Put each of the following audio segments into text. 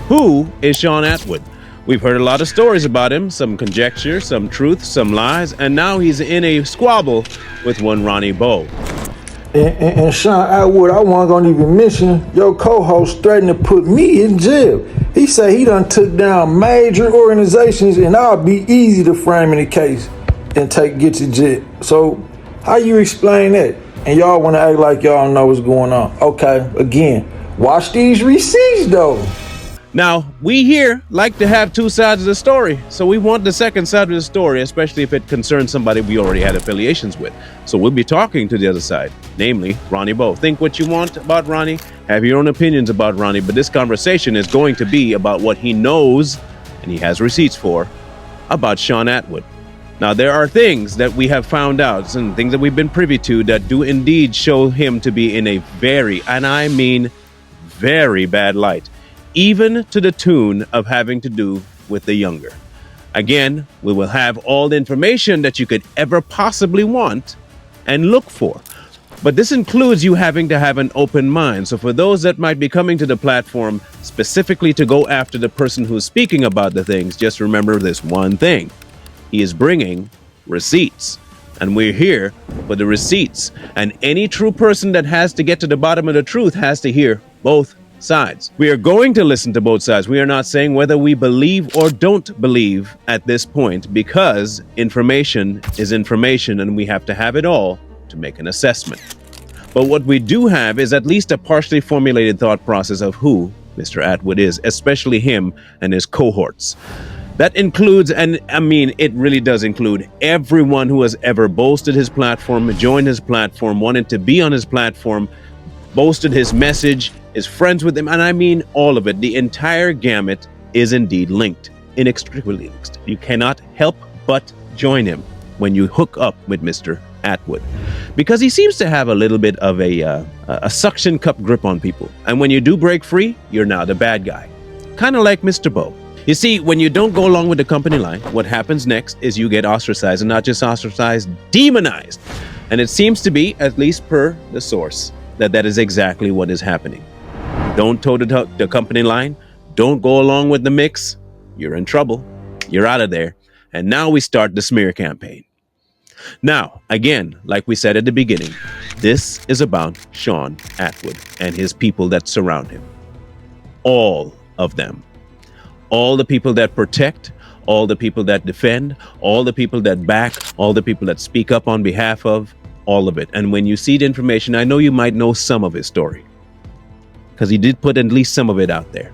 Who is Shaun Attwood? We've heard a lot of stories about him, some conjecture, some truth, some lies, and now he's in a squabble with one Ronnie Bo. And Shaun Attwood, I wasn't gonna even mention your co-host threatened to put me in jail. He said he done took down major organizations and I'll be easy to frame in the case and get to jail. So how you explain that? And y'all wanna act like y'all know what's going on. Okay, again, watch these receipts though. Now, we here like to have two sides of the story, so we want the second side of the story, especially if it concerns somebody we already had affiliations with. So we'll be talking to the other side, namely Ronnie Bo. Think what you want about Ronnie, have your own opinions about Ronnie, but this conversation is going to be about what he knows, and he has receipts for, about Shaun Attwood. Now, there are things that we have found out, and things that we've been privy to that do indeed show him to be in a very, and I mean very bad light, even to the tune of having to do with the younger. Again, we will have all the information that you could ever possibly want and look for. But this includes you having to have an open mind. So for those that might be coming to the platform specifically to go after the person who's speaking about the things, just remember this one thing. He is bringing receipts. And we're here for the receipts. And any true person that has to get to the bottom of the truth has to hear both sides. We are going to listen to both sides. We are not saying whether we believe or don't believe at this point, because information is information and we have to have it all to make an assessment. But what we do have is at least a partially formulated thought process of who Mr. Attwood is, especially him and his cohorts. That includes, and I mean, it really does include everyone who has ever boasted his platform, joined his platform, wanted to be on his platform, boasted his message, is friends with him, and I mean all of it. The entire gamut is indeed linked, inextricably linked. You cannot help but join him when you hook up with Mr. Attwood, because he seems to have a little bit of a suction cup grip on people. And when you do break free, you're now the bad guy, kind of like Mr. Bo. You see, when you don't go along with the company line, what happens next is you get ostracized, and not just ostracized, demonized. And it seems to be, at least per the source, that is exactly what is happening. Don't toe the company line. Don't go along with the mix. You're in trouble. You're out of there. And now we start the smear campaign. Now, again, like we said at the beginning, this is about Shaun Attwood and his people that surround him. All of them. All the people that protect, all the people that defend, all the people that back, all the people that speak up on behalf of, all of it. And when you see the information, I know you might know some of his story, because he did put at least some of it out there,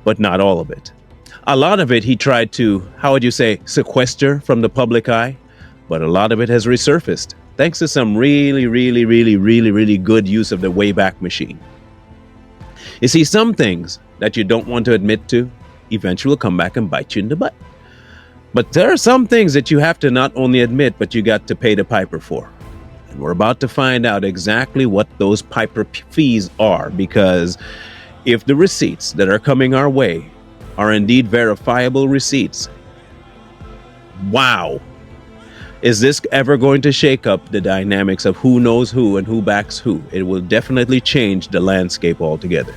but not all of it. A lot of it he tried to, how would you say, sequester from the public eye, but a lot of it has resurfaced, thanks to some really good use of the Wayback Machine. You see, some things that you don't want to admit to eventually will come back and bite you in the butt. But there are some things that you have to not only admit, but you got to pay the piper for. And we're about to find out exactly what those piper fees are, because if the receipts that are coming our way are indeed verifiable receipts, wow, is this ever going to shake up the dynamics of who knows who and who backs who? It will definitely change the landscape altogether.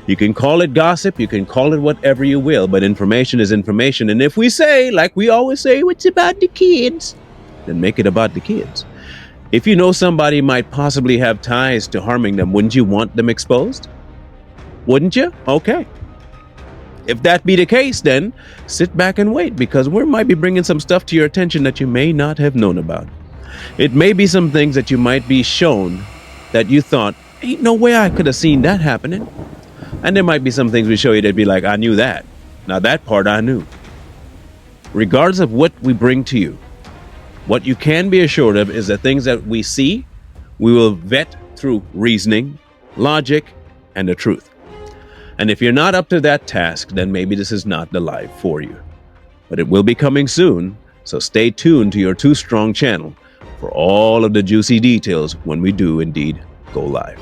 You can call it gossip, you can call it whatever you will, but information is information. And if we say, like we always say, it's about the kids, then make it about the kids. If you know somebody might possibly have ties to harming them, wouldn't you want them exposed? Wouldn't you? Okay. If that be the case, then sit back and wait, because we might be bringing some stuff to your attention that you may not have known about. It may be some things that you might be shown that you thought, ain't no way I could have seen that happening. And there might be some things we show you that'd be like, I knew that. Now that part I knew. Regardless of what we bring to you, what you can be assured of is that things that we see, we will vet through reasoning, logic, and the truth. And if you're not up to that task, then maybe this is not the live for you. But it will be coming soon, so stay tuned to your Too Strong channel for all of the juicy details when we do indeed go live.